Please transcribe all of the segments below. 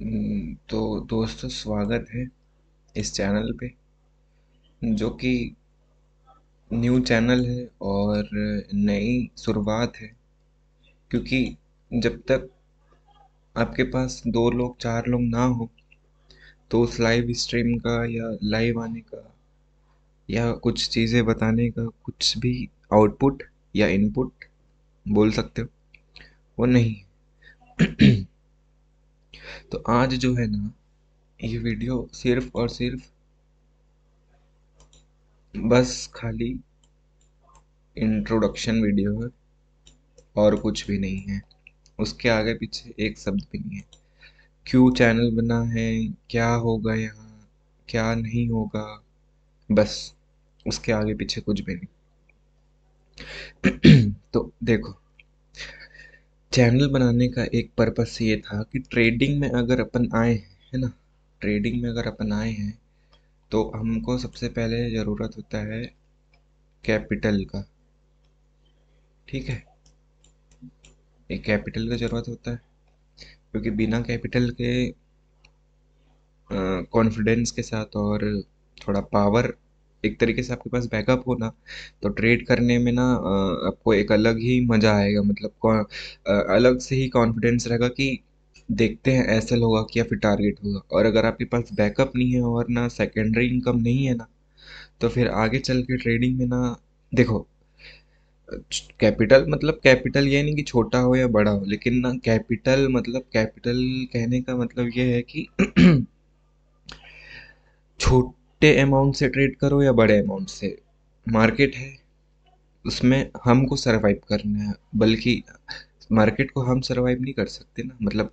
तो दोस्तों, स्वागत है इस चैनल पे, जो कि न्यू चैनल है और नई शुरुआत है। क्योंकि जब तक आपके पास दो लोग चार लोग ना हो, तो उस लाइव स्ट्रीम का या लाइव आने का या कुछ चीज़ें बताने का कुछ भी आउटपुट या इनपुट बोल सकते हो, वो नहीं है। तो आज जो है ना, ये वीडियो सिर्फ और सिर्फ बस खाली इंट्रोडक्शन वीडियो है और कुछ भी नहीं है। उसके आगे पीछे एक शब्द भी नहीं है। क्यों चैनल बना है, क्या होगा यहाँ, क्या नहीं होगा, बस उसके आगे पीछे कुछ भी नहीं। तो देखो, चैनल बनाने का एक पर्पस ये था कि ट्रेडिंग में अगर अपन आए हैं, है ना, ट्रेडिंग में अगर अपन आए हैं तो हमको सबसे पहले ज़रूरत होता है कैपिटल का। ठीक है, एक कैपिटल का ज़रूरत होता है, क्योंकि बिना कैपिटल के कॉन्फिडेंस के साथ और थोड़ा पावर, एक तरीके से आपके पास बैकअप हो ना, तो ट्रेड करने में ना आपको एक अलग ही मज़ा आएगा। मतलब अलग से ही कॉन्फिडेंस रहेगा कि देखते हैं ऐसे होगा कि या फिर टारगेट होगा। और अगर आपके पास बैकअप नहीं है और ना सेकेंडरी इनकम नहीं है ना, तो फिर आगे चल के ट्रेडिंग में ना, देखो, कैपिटल मतलब कैपिटल ये नहीं कि छोटा हो या बड़ा हो, लेकिन ना कैपिटल मतलब कैपिटल कहने का मतलब ये है कि छोटे अमाउंट से ट्रेड करो या बड़े अमाउंट से, मार्केट है, उसमें हमको सरवाइव करना है। बल्कि मार्केट को हम सरवाइव नहीं कर सकते ना। मतलब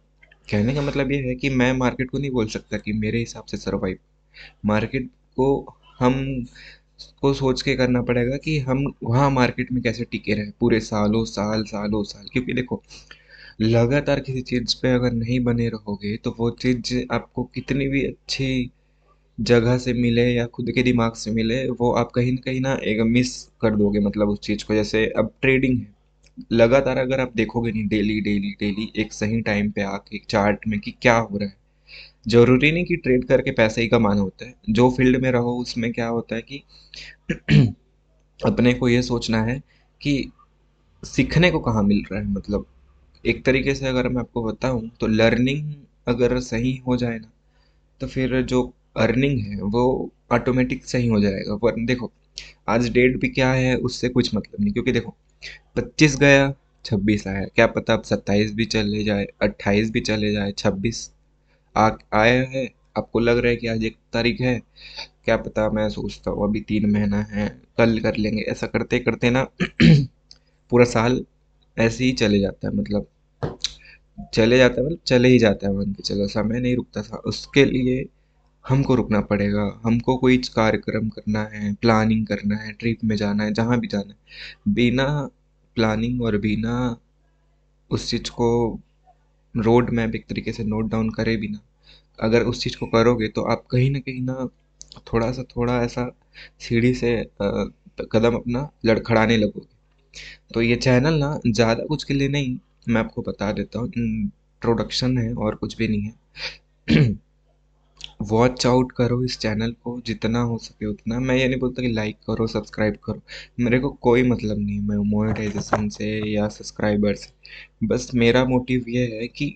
कहने का मतलब ये है कि मैं मार्केट को नहीं बोल सकता कि मेरे हिसाब से सरवाइव। मार्केट को हम को सोच के करना पड़ेगा कि हम वहाँ मार्केट में कैसे टिके रहे पूरे सालों साल सालों साल। क्योंकि देखो, लगातार किसी चीज़ पे अगर नहीं बने रहोगे तो वो चीज़ आपको कितनी भी अच्छी जगह से मिले या खुद के दिमाग से मिले, वो आप कहीं न कहीं ना एक मिस कर दोगे, मतलब उस चीज़ को। जैसे अब ट्रेडिंग है, लगातार अगर आप देखोगे नहीं, डेली डेली डेली एक सही टाइम पे आके एक चार्ट में कि क्या हो रहा है। ज़रूरी नहीं कि ट्रेड करके पैसे ही कमाना होता है। जो फील्ड में रहो उसमें क्या होता है कि अपने को ये सोचना है कि सीखने को कहाँ मिल रहा है। मतलब एक तरीके से अगर मैं आपको बताऊँ तो लर्निंग अगर सही हो जाए ना, तो फिर जो अर्निंग है वो ऑटोमेटिक सही हो जाएगा। पर देखो, आज डेट भी क्या है उससे कुछ मतलब नहीं। क्योंकि देखो, 25 गया, 26 आया, क्या पता अब 27 भी चले जाए, 28 भी चले जाए, 26 आया है। आपको लग रहा है कि आज 1 तारीख है, क्या पता, मैं सोचता हूँ अभी 3 महीना है, कल कर लेंगे। ऐसा करते करते ना पूरा साल ऐसे ही चले जाता है। मतलब चले जाता है, मतलब चले ही जाता है, मान के चलो, समय नहीं रुकता था। उसके लिए हमको रुकना पड़ेगा, हमको कोई कार्यक्रम करना है, प्लानिंग करना है, ट्रिप में जाना है, जहाँ भी जाना है। बिना प्लानिंग और बिना उस चीज़ को रोड मैप एक तरीके से नोट डाउन करे बिना अगर उस चीज़ को करोगे, तो आप कहीं ना कहीं ना थोड़ा सा थोड़ा ऐसा सीढ़ी से कदम अपना लड़खड़ाने लगोगे। तो ये चैनल ना ज़्यादा कुछ के लिए नहीं, मैं आपको बता देता हूँ, इंट्रोडक्शन है और कुछ भी नहीं है। वॉच आउट करो इस चैनल को जितना हो सके उतना। मैं ये नहीं बोलता कि लाइक करो, सब्सक्राइब करो, मेरे को कोई मतलब नहीं मैं मोनेटाइजेशन से या सब्सक्राइबर से। बस मेरा मोटिव ये है कि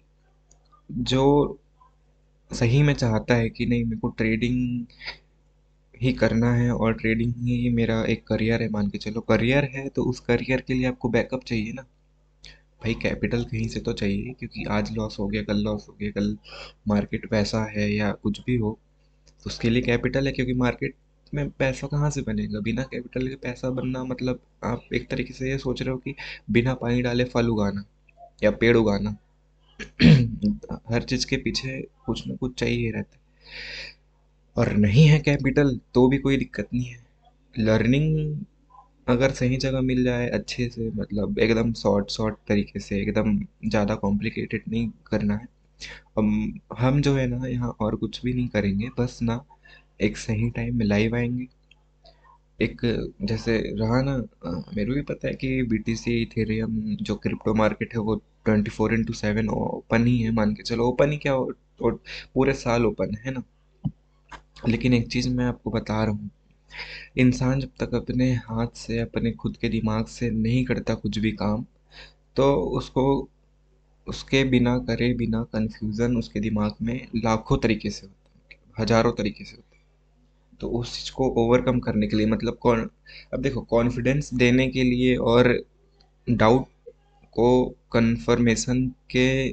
जो सही में चाहता है कि नहीं, मेरे को ट्रेडिंग ही करना है और ट्रेडिंग ही मेरा एक करियर है, मान के चलो करियर है, तो उस करियर के लिए आपको बैकअप चाहिए ना भाई। कैपिटल कहीं से तो चाहिए, क्योंकि आज लॉस हो गया, कल लॉस हो गया, कल मार्केट वैसा है या कुछ भी हो, तो उसके लिए कैपिटल है। क्योंकि मार्केट में पैसा कहाँ से बनेगा, बिना कैपिटल के पैसा बनना मतलब आप एक तरीके से ये सोच रहे हो कि बिना पानी डाले फल उगाना या पेड़ उगाना। हर चीज़ के पीछे कुछ ना कुछ चाहिए रहता है। और नहीं है कैपिटल तो भी कोई दिक्कत नहीं है। लर्निंग अगर सही जगह मिल जाए अच्छे से, मतलब एकदम शॉर्ट शॉर्ट तरीके से, एकदम ज़्यादा कॉम्प्लिकेटेड नहीं करना है। हम जो है ना यहाँ और कुछ भी नहीं करेंगे, बस ना एक सही टाइम में लाइव आएंगे। एक जैसे रहा ना, मेरे को भी पता है कि बीटीसी इथेरियम जो क्रिप्टो मार्केट है वो 24/7 ओपन ही है, मान के चलो। ओपन ही क्या, और पूरे साल ओपन है ना। लेकिन एक चीज़ मैं आपको बता रहा हूँ, इंसान जब तक अपने हाथ से, अपने खुद के दिमाग से नहीं करता कुछ भी काम, तो उसको उसके बिना करे बिना कन्फ्यूज़न उसके दिमाग में लाखों तरीके से होता है, हज़ारों तरीके से होता है। तो उस चीज़ को ओवरकम करने के लिए मतलब कौन, अब देखो, कॉन्फिडेंस देने के लिए और डाउट को कन्फर्मेशन के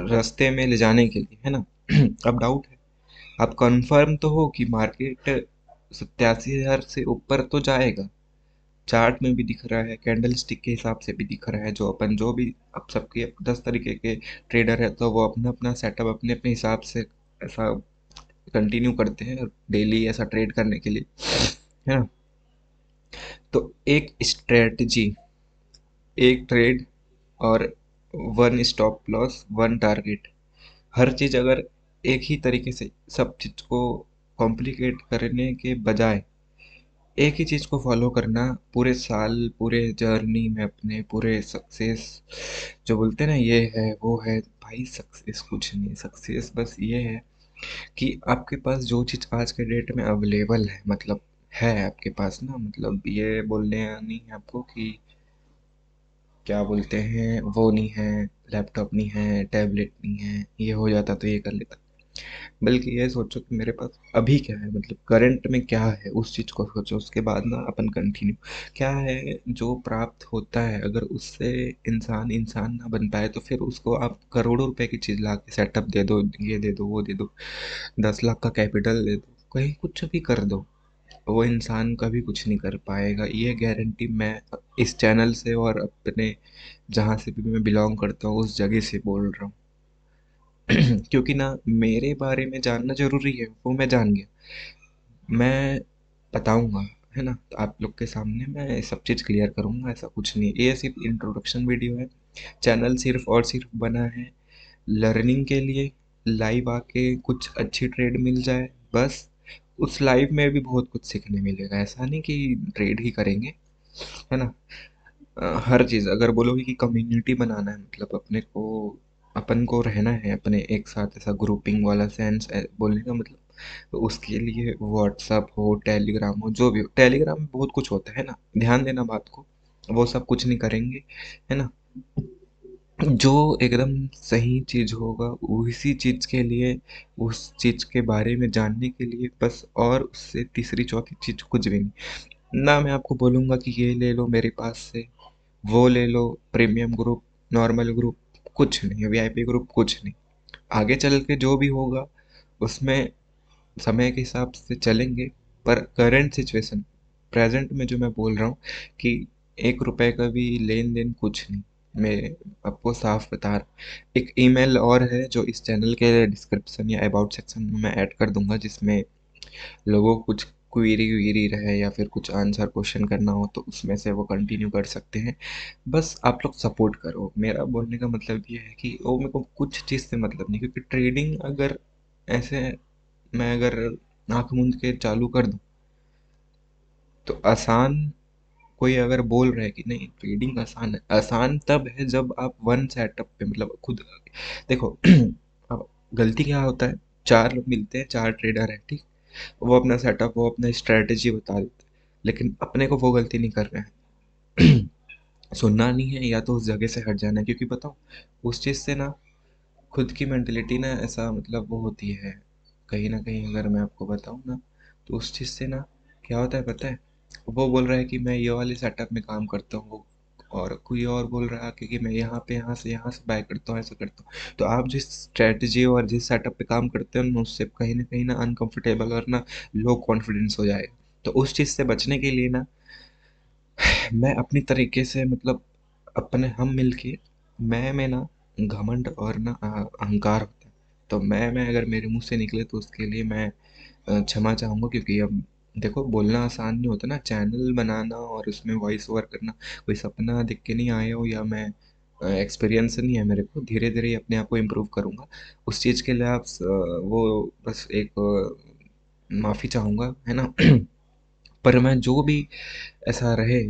रास्ते में ले जाने के लिए, है ना। अब डाउट है, आप कंफर्म तो हो कि मार्केट 87,000 से ऊपर तो जाएगा, चार्ट में भी दिख रहा है, कैंडल स्टिक के हिसाब से भी दिख रहा है, जो अपन जो भी अब सबके 10 तरीके के ट्रेडर है तो वो अपना अपना सेटअप अपने अपने हिसाब से ऐसा कंटिन्यू करते हैं डेली ऐसा ट्रेड करने के लिए, है ना। तो एक स्ट्रेटजी, एक ट्रेड और one stop loss, one target, हर चीज़ अगर एक ही तरीके से सब चीज़ को कॉम्प्लिकेट करने के बजाय एक ही चीज़ को फॉलो करना पूरे साल, पूरे जर्नी में अपने पूरे सक्सेस, जो बोलते हैं ना ये है वो है, भाई सक्सेस कुछ नहीं, सक्सेस बस ये है कि आपके पास जो चीज़ आज के डेट में अवेलेबल है, मतलब है आपके पास ना, मतलब ये बोलने नहीं है आपको कि क्या बोलते हैं वो नहीं है, लैपटॉप नहीं है, टैबलेट नहीं है, ये हो जाता तो ये कर लेता, बल्कि ये सोचो कि मेरे पास अभी क्या है, मतलब करंट में क्या है, उस चीज़ को सोचो, उसके बाद ना अपन कंटिन्यू क्या है जो प्राप्त होता है, अगर उससे इंसान इंसान ना बन पाए तो फिर उसको आप करोड़ों रुपए की चीज़ ला के सेटअप दे दो, ये दे दो, वो दे दो, 10 लाख का कैपिटल दे दो, कहीं कुछ भी कर दो, वो इंसान कभी कुछ नहीं कर पाएगा, ये गारंटी मैं इस चैनल से और अपने जहाँ से भी मैं बिलोंग करता हूँ उस जगह से बोल रहा हूँ। क्योंकि ना मेरे बारे में जानना ज़रूरी है, वो मैं जान गया, मैं बताऊँगा, है ना? तो आप लोग के सामने मैं सब चीज़ क्लियर करूँगा, ऐसा कुछ नहीं है। ये सिर्फ़ इंट्रोडक्शन वीडियो है, चैनल सिर्फ़ और सिर्फ़ बना है लर्निंग के लिए, लाइव आके कुछ अच्छी ट्रेड मिल जाए, बस। उस लाइव में भी बहुत कुछ सीखने मिलेगा, ऐसा नहीं कि ट्रेड ही करेंगे, है ना? हर चीज़ अगर बोलोगे कि कम्युनिटी बनाना है, मतलब अपने को, अपन को रहना है अपने एक साथ, ऐसा ग्रुपिंग वाला सेंस बोलने का मतलब, तो उसके लिए व्हाट्सअप हो, टेलीग्राम हो, जो भी हो, टेलीग्राम में बहुत कुछ होता है ना, ध्यान देना बात को, वो सब कुछ नहीं करेंगे, है ना। जो एकदम सही चीज़ होगा उसी चीज़ के लिए, उस चीज़ के बारे में जानने के लिए बस, और उससे तीसरी चौथी चीज़ कुछ भी नहीं ना। मैं आपको बोलूँगा कि ये ले लो मेरे पास से, वो ले लो, प्रीमियम ग्रुप, नॉर्मल ग्रुप, कुछ नहीं, वीआईपी ग्रुप कुछ नहीं। आगे चल के जो भी होगा उसमें समय के हिसाब से चलेंगे, पर करंट सिचुएशन, प्रेजेंट में जो मैं बोल रहा हूँ कि 1 रुपए का भी लेन देन कुछ नहीं, मैं आपको साफ बता रहा। एक ईमेल और है जो इस चैनल के डिस्क्रिप्शन या अबाउट सेक्शन में मैं ऐड कर दूंगा, जिसमें लोगों को कुछ क्वेरी वीरी रहे या फिर कुछ आंसर क्वेश्चन करना हो तो उसमें से वो कंटिन्यू कर सकते हैं। बस आप लोग सपोर्ट करो, मेरा बोलने का मतलब ये है कि वो मेरे को कुछ चीज़ से मतलब नहीं, क्योंकि ट्रेडिंग अगर ऐसे मैं अगर आँख मूंद के चालू कर दूँ तो आसान, कोई अगर बोल रहा है कि नहीं ट्रेडिंग आसान है, आसान तब है जब आप वन सेटअप पे मतलब खुद देखो। अब गलती क्या होता है, चार लोग मिलते हैं, चार ट्रेडर है, ठीक, वो अपना सेटअप, वो अपना स्ट्रेटजी बता देते हैं, लेकिन अपने को वो गलती नहीं कर रहे हैं। सुनना नहीं है या तो उस जगह से हट जाना है, क्योंकि बताओ उस चीज़ से ना खुद की मेंटलिटी ना ऐसा मतलब वो होती है, कहीं ना कहीं अगर मैं आपको बताऊँ ना, तो उस चीज़ से ना क्या होता है पता है, वो बोल रहा है कि मैं ये वाले सेटअप में काम करता हूँ, और कोई और बोल रहा है कि मैं यहाँ पे यहाँ से बाय करता हूँ, ऐसा करता हूँ, तो आप जिस स्ट्रेटजी और जिस सेटअप पे काम करते हो ना उससे कहीं ना अनकंफर्टेबल और ना लो कॉन्फिडेंस हो जाएगा। तो उस चीज़ से बचने के लिए ना मैं अपनी तरीके से मतलब अपने हम मिलके, मैं में ना घमंड और ना अहंकार होता है, तो मैं अगर मेरे मुंह से निकले तो उसके लिए मैं क्षमा चाहूँगा, क्योंकि अब देखो बोलना आसान नहीं होता ना, चैनल बनाना और उसमें वॉइस ओवर करना कोई सपना देख के नहीं आया हो, या मैं एक्सपीरियंस नहीं है मेरे को, धीरे धीरे अपने आप को इम्प्रूव करूँगा, उस चीज़ के लिए आप वो बस एक माफ़ी चाहूँगा, है ना। पर मैं जो भी ऐसा रहे,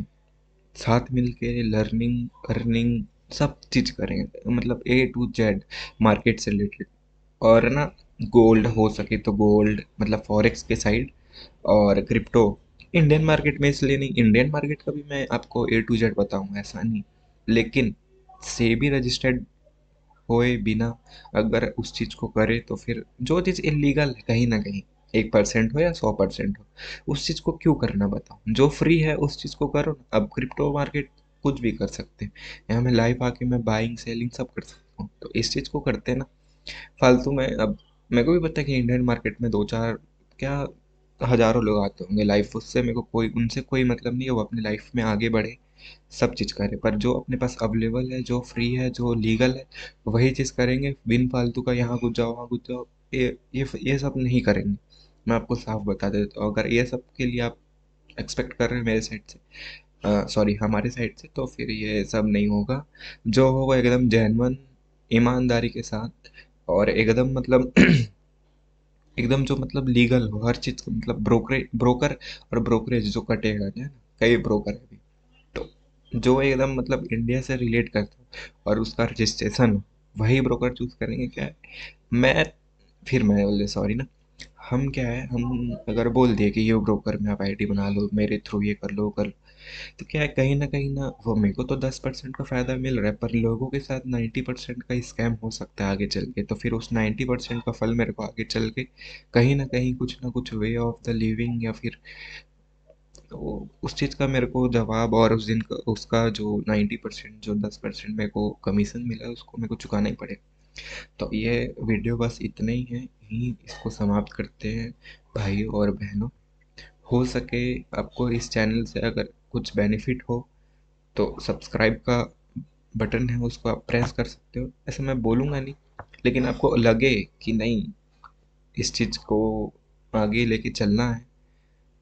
साथ मिलके लर्निंग अर्निंग सब चीज़ करेंगे, मतलब A to Z मार्केट से रिलेटेड, और ना गोल्ड हो सके तो गोल्ड, मतलब फॉरेक्स के साइड, और क्रिप्टो। इंडियन मार्केट में इसलिए नहीं, इंडियन मार्केट का भी मैं आपको A to Z बताऊंगा, ऐसा नहीं, लेकिन सेबी रजिस्टर्ड होए बिना अगर उस चीज़ को करे तो फिर जो चीज़ इलीगल है कहीं ना कहीं, 1% हो या 100% हो, उस चीज़ को क्यों करना बताओ। जो फ्री है उस चीज़ को करो ना। अब क्रिप्टो मार्केट कुछ भी कर सकते हैं, यहाँ मैं लाइव आके मैं बाइंग सेलिंग सब कर सकता हूँ, तो इस चीज़ को करते हैं ना फालतू में। अब मेरे को भी पता है कि इंडियन मार्केट में दो चार क्या हज़ारों लोग आते होंगे लाइव, उससे मेरे को कोई, उनसे कोई मतलब नहीं है, वो अपनी लाइफ में आगे बढ़े, सब चीज़ करे। पर जो अपने पास अवेलेबल है, जो फ्री है, जो लीगल है, वही चीज़ करेंगे। बिन फालतू का यहाँ घुस जाओ वहाँ घुस जाओ, ये सब नहीं करेंगे। मैं आपको साफ बता देता हूँ, अगर ये सब के लिए आप एक्सपेक्ट कर रहे हैं मेरे साइड से, सॉरी हमारे साइड से, तो फिर ये सब नहीं होगा। जो होगा एकदम जेन्युइन, ईमानदारी के साथ, और एकदम मतलब एकदम जो मतलब लीगल हो हर चीज़ का, मतलब ब्रोकर और ब्रोकरेज जो कटेगा ना, कई ब्रोकर है अभी, तो जो एकदम मतलब इंडिया से रिलेट करता हो और उसका रजिस्ट्रेशन हो, वही ब्रोकर चूज करेंगे। क्या है, मैं फिर मैं बोले सॉरी ना, हम क्या है, हम अगर बोल दिए कि ये ब्रोकर में आप आईडी बना लो, मेरे थ्रू ये कर लो कर लो, तो क्या है, कहीं ना वो मेरे को तो 10% का फ़ायदा मिल रहा है, पर लोगों के साथ 90% का स्कैम हो सकता है आगे चल के। तो फिर उस 90% का फल मेरे को आगे चल के कहीं कुछ ना कुछ वे ऑफ द लिविंग, या फिर तो उस चीज़ का मेरे को जवाब, और उस दिन का उसका जो 90%, जो 10% मेरे को कमीशन मिला है, उसको मेरे को चुकाना ही पड़ेगा। तो ये वीडियो बस इतना ही है, यहीं इसको समाप्त करते हैं भाई और बहनों। हो सके आपको इस चैनल से अगर कुछ बेनिफिट हो तो सब्सक्राइब का बटन है, उसको आप प्रेस कर सकते हो। ऐसे मैं बोलूँगा नहीं, लेकिन आपको लगे कि नहीं इस चीज़ को आगे लेके चलना है,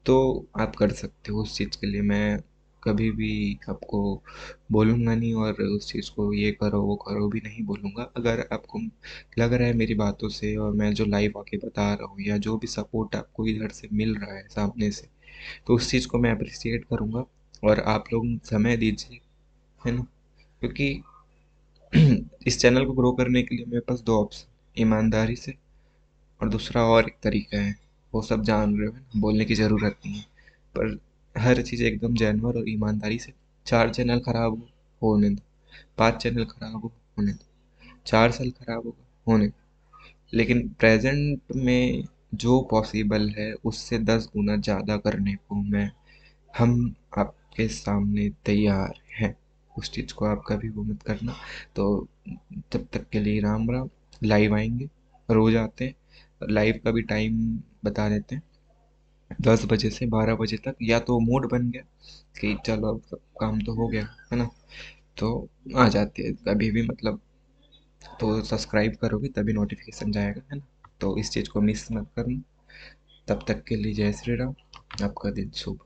तो आप कर सकते हो। उस चीज़ के लिए मैं कभी भी आपको बोलूँगा नहीं, और उस चीज़ को ये करो वो करो भी नहीं बोलूँगा। अगर आपको लग रहा है मेरी बातों से, और मैं जो लाइव आके बता रहा हूँ, या जो भी सपोर्ट आपको इधर से मिल रहा है सामने से, तो उस चीज़ को मैं अप्रिसिएट करूँगा। और आप लोग समय दीजिए, है ना, क्योंकि इस चैनल को ग्रो करने के लिए मेरे पास दो ऑप्शन, ईमानदारी से, और दूसरा और एक तरीका है, वो सब जान रहे हो, है ना, बोलने की ज़रूरत नहीं है। पर हर चीज़ एकदम जानवर और ईमानदारी से। 4 चैनल खराब होने दो, 5 चैनल खराब होने दो, 4 साल खराब होगा होने दो, लेकिन प्रेजेंट में जो पॉसिबल है उससे 10 गुना ज़्यादा करने को मैं, हम आपके सामने तैयार हैं। उस चीज़ को आप कभी वो मत करना। तो तब तक के लिए राम राम। लाइव आएंगे, रोज आते हैं, लाइव का भी टाइम बता देते हैं, 10 बजे से 12 बजे तक। या तो मूड बन गया कि चलो अब सब काम तो हो गया, है ना, तो आ जाते हैं कभी भी, मतलब तो सब्सक्राइब करोगे तभी नोटिफिकेशन जाएगा, है ना। तो इस चीज़ को मिस मत करना। तब तक के लिए जय श्री राम। आपका दिन शुभ।